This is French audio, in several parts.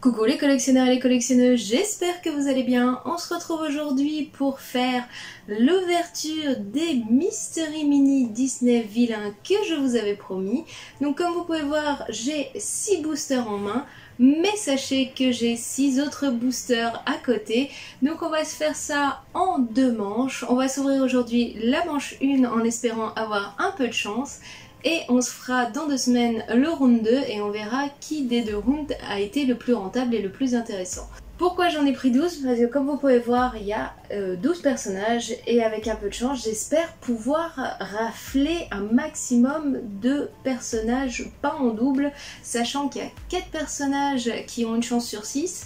Coucou les collectionneurs et les collectionneuses, j'espère que vous allez bien. On se retrouve aujourd'hui pour faire l'ouverture des Mystery Mini Disney Vilain que je vous avais promis. Donc comme vous pouvez voir, j'ai 6 boosters en main, mais sachez que j'ai 6 autres boosters à côté. Donc on va se faire ça en 2 manches. On va s'ouvrir aujourd'hui la manche 1 en espérant avoir un peu de chance. Et on se fera dans 2 semaines le round 2 et on verra qui des 2 rounds a été le plus rentable et le plus intéressant. Pourquoi j'en ai pris 12? Parce que comme vous pouvez voir, il y a 12 personnages et avec un peu de chance, j'espère pouvoir rafler un maximum de personnages, pas en double, sachant qu'il y a 4 personnages qui ont une chance sur 6.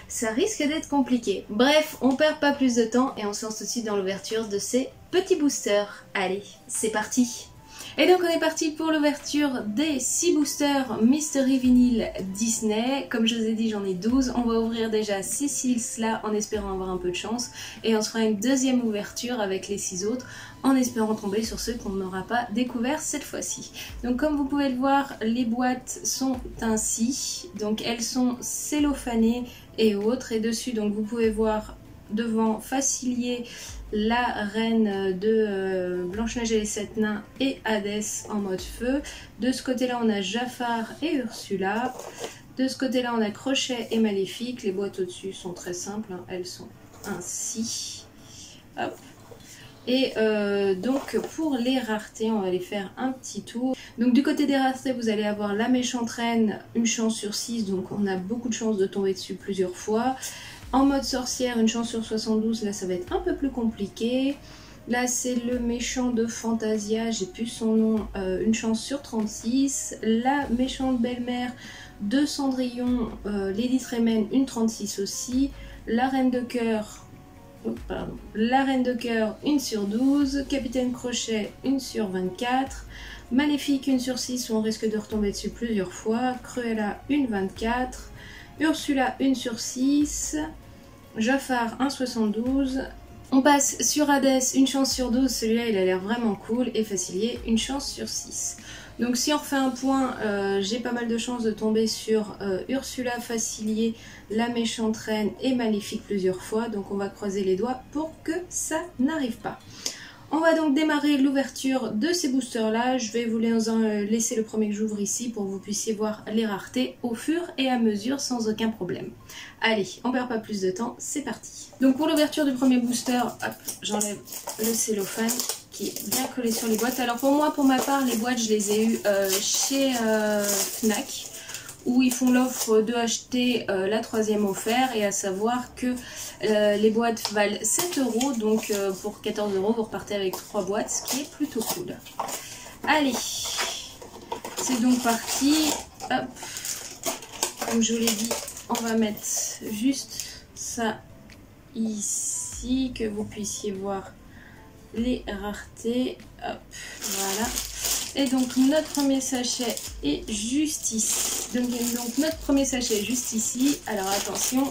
Ça risque d'être compliqué. Bref, on perd pas plus de temps et on se lance tout de suite dans l'ouverture de ces petits boosters. Allez, c'est parti! Et donc on est parti pour l'ouverture des 6 boosters Mystery Vinyl Disney. Comme je vous ai dit, j'en ai 12. On va ouvrir déjà ces 6 là en espérant avoir un peu de chance. Et on se fera une deuxième ouverture avec les 6 autres en espérant tomber sur ceux qu'on n'aura pas découvert cette fois-ci. Donc comme vous pouvez le voir, les boîtes sont ainsi. Donc elles sont cellophanées et autres. Et dessus, donc vous pouvez voir devant Facilier, la reine de Blanche-Neige et les 7 nains et Hadès en mode feu. De ce côté-là, on a Jafar et Ursula. De ce côté-là, on a Crochet et Maléfique. Les boîtes au-dessus sont très simples, hein. Elles sont ainsi. Hop. Et donc pour les raretés, on va les faire un petit tour. Donc du côté des raretés, vous allez avoir la méchante reine, une chance sur 6, donc on a beaucoup de chances de tomber dessus plusieurs fois. En mode sorcière, une chance sur 72, là ça va être un peu plus compliqué. Là c'est le méchant de Fantasia, j'ai plus son nom, une chance sur 36. La méchante belle-mère de Cendrillon, Lady Tremaine, une 36 aussi. La reine de cœur, la reine de cœur, une sur 12. Capitaine Crochet, une sur 24. Maléfique, une sur 6, où on risque de retomber dessus plusieurs fois. Cruella, une 24. Ursula, une sur 6. Jafar, 1,72. On passe sur Hadès, une chance sur 12. Celui-là, il a l'air vraiment cool. Et Facilier, une chance sur 6. Donc si on refait un point, j'ai pas mal de chances de tomber sur Ursula, Facilier, la méchante reine et Maléfique plusieurs fois. Donc on va croiser les doigts pour que ça n'arrive pas. On va donc démarrer l'ouverture de ces boosters là. Je vais vous laisser le premier que j'ouvre ici pour que vous puissiez voir les raretés au fur et à mesure sans aucun problème. Allez, on perd pas plus de temps, c'est parti. Donc pour l'ouverture du premier booster, j'enlève le cellophane qui est bien collé sur les boîtes. Alors pour moi, pour ma part, les boîtes je les ai eues chez Fnac, où ils font l'offre de acheter la 3e offert, et à savoir que les boîtes valent 7 €, donc pour 14 € vous repartez avec 3 boîtes, ce qui est plutôt cool. Allez, c'est donc parti. Hop. Comme je vous l'ai dit, on va mettre juste ça ici, que vous puissiez voir les raretés. Hop, voilà. Et donc notre premier sachet est juste ici. Donc notre premier sachet est juste ici. Alors attention,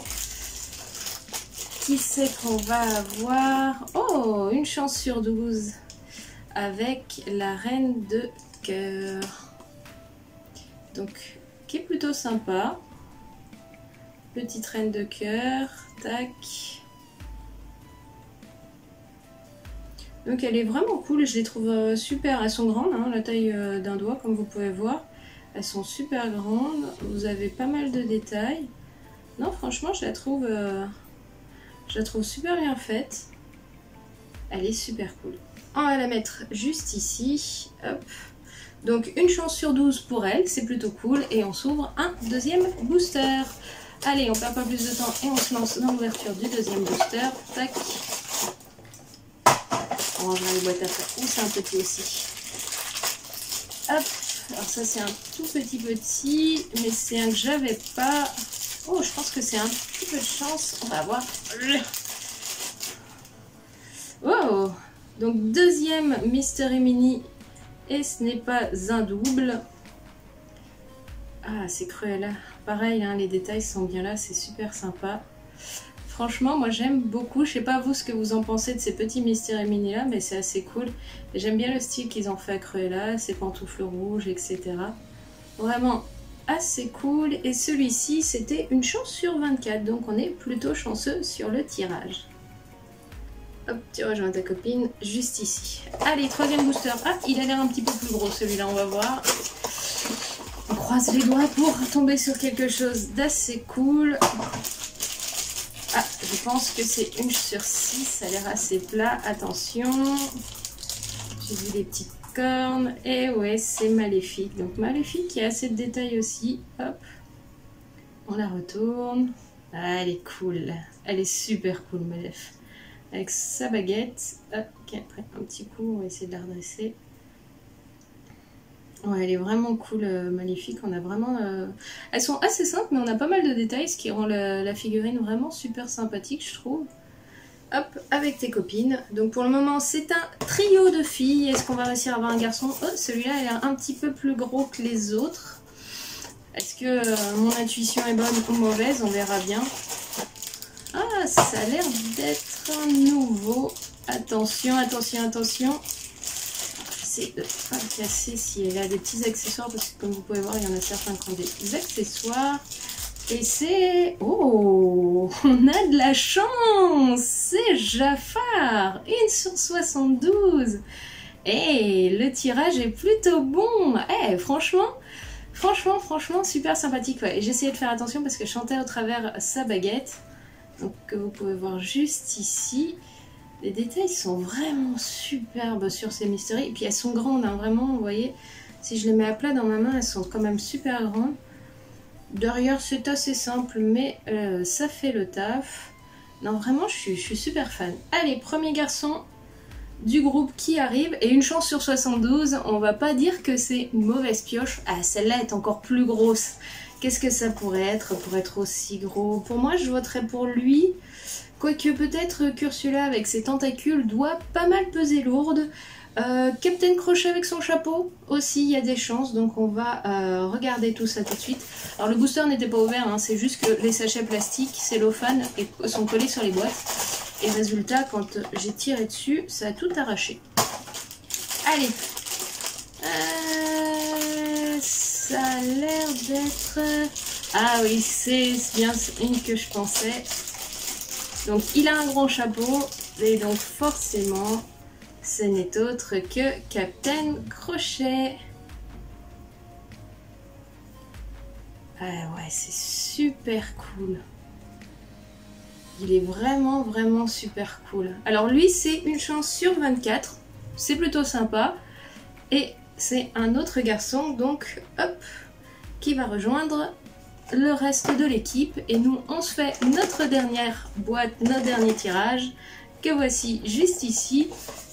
qui c'est qu'on va avoir? Oh, une chance sur 12 avec la reine de cœur. Donc qui est plutôt sympa. Petite reine de cœur, tac. Donc elle est vraiment cool, je les trouve super, elles sont grandes, hein, la taille d'un doigt comme vous pouvez voir. Elles sont super grandes, vous avez pas mal de détails. Non franchement je la trouve super bien faite. Elle est super cool. On va la mettre juste ici, hop. Donc une chance sur 12 pour elle, c'est plutôt cool. Et on s'ouvre un deuxième booster. Allez, on perd pas plus de temps et on se lance dans l'ouverture du deuxième booster. Tac. On rangera les boîtes après. Ou c'est un petit aussi. Hop. Alors ça c'est un tout petit. Mais c'est un que j'avais pas. Oh, je pense que c'est un petit peu de chance. On va voir. Oh. Donc deuxième Mystery Mini. Et ce n'est pas un double. Ah, c'est Cruella. Pareil, hein, les détails sont bien là. C'est super sympa. Franchement, moi j'aime beaucoup. Je sais pas vous ce que vous en pensez de ces petits Mystery Mini là, mais c'est assez cool. J'aime bien le style qu'ils ont fait à Cruella, ses pantoufles rouges, etc. Vraiment assez cool. Et celui-ci, c'était une chance sur 24. Donc on est plutôt chanceux sur le tirage. Hop, tu rejoins ta copine juste ici. Allez, troisième booster. Ah, il a l'air un petit peu plus gros celui-là, on va voir. On croise les doigts pour tomber sur quelque chose d'assez cool. Ah, je pense que c'est une sur 6, ça a l'air assez plat. Attention. J'ai vu des petites cornes. Et ouais, c'est Maléfique. Donc Maléfique qui a assez de détails aussi. Hop. On la retourne. Ah, elle est cool. Elle est super cool, Maléf. Avec sa baguette. Hop, ok, après un petit coup, on va essayer de la redresser. Ouais, elle est vraiment cool, Maléfique. On a vraiment... Elles sont assez simples, mais on a pas mal de détails, ce qui rend la figurine vraiment super sympathique, je trouve. Hop, avec tes copines. Donc pour le moment, c'est un trio de filles. Est-ce qu'on va réussir à avoir un garçon? Oh, celui-là, il est un petit peu plus gros que les autres. Est-ce que mon intuition est bonne ou mauvaise? On verra bien. Ah, ça a l'air d'être un nouveau. Attention, attention, attention. J'essaie de pas le casser si elle a des petits accessoires, parce que comme vous pouvez voir, il y en a certains qui ont des accessoires. Et c'est... Oh, on a de la chance. C'est Jafar. 1 sur 72. Et le tirage est plutôt bon. Franchement, super sympathique. Ouais. J'essayais de faire attention parce que je chantais au travers sa baguette. Donc que vous pouvez voir juste ici. Les détails sont vraiment superbes sur ces mysteries. Et puis elles sont grandes, hein, vraiment, vous voyez. Si je les mets à plat dans ma main, elles sont quand même super grandes. Derrière, c'est assez simple, mais ça fait le taf. Non, vraiment, je suis super fan. Allez, premier garçon du groupe qui arrive. Et une chance sur 72, on va pas dire que c'est une mauvaise pioche. Ah, celle-là est encore plus grosse. Qu'est-ce que ça pourrait être pour être aussi gros? Pour moi, je voterais pour lui. Quoique peut-être qu'Ursula avec ses tentacules doit pas mal peser lourde. Captain Crochet avec son chapeau aussi, il y a des chances. Donc on va regarder tout ça tout de suite. Alors le booster n'était pas ouvert, hein, c'est juste que les sachets plastiques cellophane sont collés sur les boîtes. Et résultat, quand j'ai tiré dessus, ça a tout arraché. Allez, ça a l'air d'être... Ah oui, c'est bien une que je pensais. Donc il a un grand chapeau et donc forcément ce n'est autre que Captain Crochet. Ah ouais, c'est super cool. Il est vraiment super cool. Alors lui c'est une chance sur 24, c'est plutôt sympa. Et c'est un autre garçon donc hop qui va rejoindre le reste de l'équipe et nous on se fait notre dernière boîte, notre dernier tirage que voici juste ici,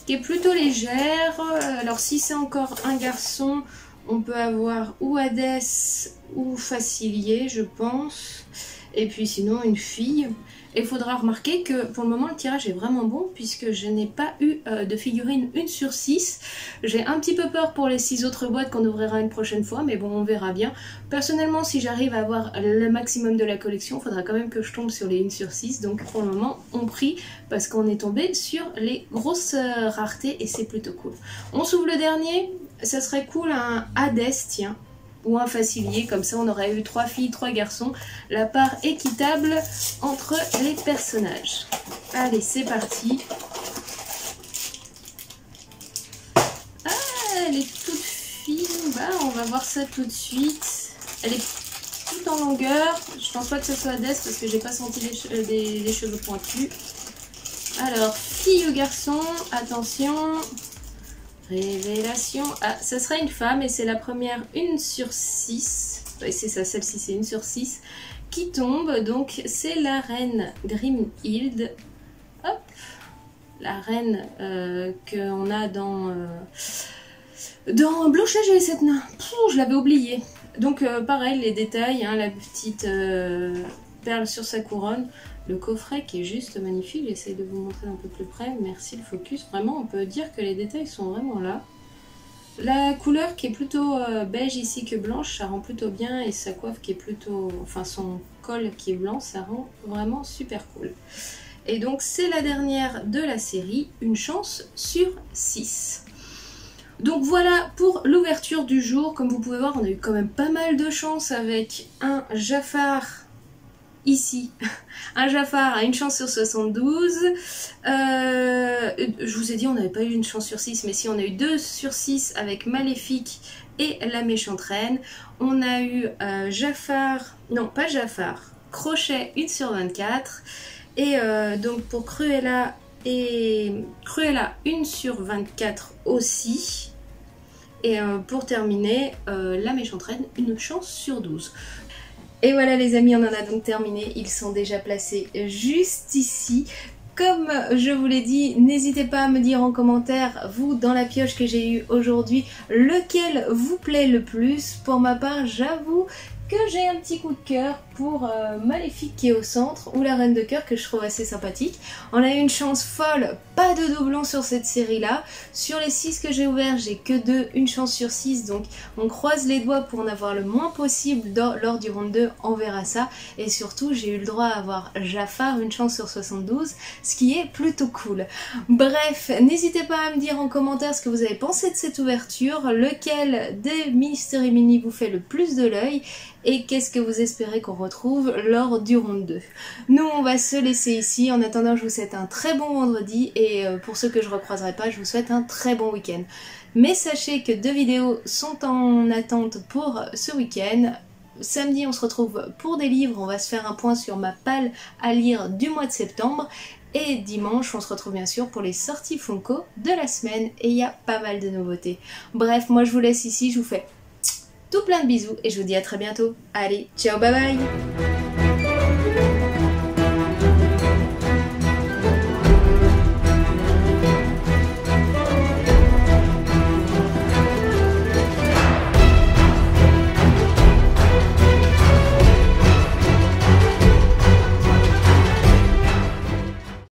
qui est plutôt légère. Alors si c'est encore un garçon, on peut avoir ou Hadès ou Facilier je pense, et puis sinon une fille. Et il faudra remarquer que pour le moment le tirage est vraiment bon puisque je n'ai pas eu de figurine 1 sur 6. J'ai un petit peu peur pour les 6 autres boîtes qu'on ouvrira une prochaine fois, mais bon on verra bien. Personnellement si j'arrive à avoir le maximum de la collection, il faudra quand même que je tombe sur les 1 sur 6. Donc pour le moment on prie parce qu'on est tombé sur les grosses raretés et c'est plutôt cool. On s'ouvre le dernier, ça serait cool un Hadès, tiens. Ou un Facilier, comme ça on aurait eu 3 filles, 3 garçons, la part équitable entre les personnages. Allez, c'est parti. Ah, elle est toute fine, bah, on va voir ça tout de suite. Elle est toute en longueur, je pense pas que ce soit Hadès parce que j'ai pas senti les cheveux pointus. Alors, fille ou garçon, attention... Révélation. Ah, ça sera une femme et c'est la première 1 sur 6. Oui, c'est ça, celle-ci c'est 1 sur 6 qui tombe. Donc c'est la reine Grimhild. Hop. La reine qu'on a dans Blanche-Neige et les 7 nains. Je l'avais oublié. Donc pareil, les détails, hein, la petite perle sur sa couronne. Le coffret qui est juste magnifique, j'essaie de vous montrer un peu plus près, merci le focus, vraiment on peut dire que les détails sont vraiment là. La couleur qui est plutôt beige ici que blanche, ça rend plutôt bien et sa coiffe qui est plutôt, enfin son col qui est blanc, ça rend vraiment super cool. Et donc c'est la dernière de la série, une chance sur 6. Donc voilà pour l'ouverture du jour. Comme vous pouvez voir, on a eu quand même pas mal de chance avec un Jafar ici. Un Jafar à une chance sur 72. Je vous ai dit on n'avait pas eu une chance sur 6, mais si, on a eu 2 sur 6 avec Maléfique et la méchante reine. On a eu Jafar, non pas Jafar, Crochet 1 sur 24. Et donc pour Cruella et Cruella 1 sur 24 aussi. Et pour terminer, la méchante reine, une chance sur 12. Et voilà les amis, on en a donc terminé. Ils sont déjà placés juste ici. Comme je vous l'ai dit, n'hésitez pas à me dire en commentaire, vous, dans la pioche que j'ai eue aujourd'hui, lequel vous plaît le plus. Pour ma part, j'avoue que j'ai un petit coup de cœur pour Maléfique qui est au centre, ou la Reine de Cœur que je trouve assez sympathique. On a eu une chance folle, pas de doublons sur cette série là. Sur les 6 que j'ai ouverts, j'ai que 2, une chance sur 6, donc on croise les doigts pour en avoir le moins possible lors du round 2, on verra ça. Et surtout, j'ai eu le droit à avoir Jafar, une chance sur 72, ce qui est plutôt cool. Bref, n'hésitez pas à me dire en commentaire ce que vous avez pensé de cette ouverture, lequel des Mystery Mini vous fait le plus de l'œil, et qu'est-ce que vous espérez qu'on retrouve lors du round 2. Nous, on va se laisser ici. En attendant, je vous souhaite un très bon vendredi, et pour ceux que je ne recroiserai pas, je vous souhaite un très bon week-end. Mais sachez que 2 vidéos sont en attente pour ce week-end. Samedi, on se retrouve pour des livres. On va se faire un point sur ma palle à lire du mois de septembre. Et dimanche, on se retrouve bien sûr pour les sorties Funko de la semaine. Et il y a pas mal de nouveautés. Bref, moi je vous laisse ici. Je vous fais tout plein de bisous et je vous dis à très bientôt. Allez, ciao, bye bye!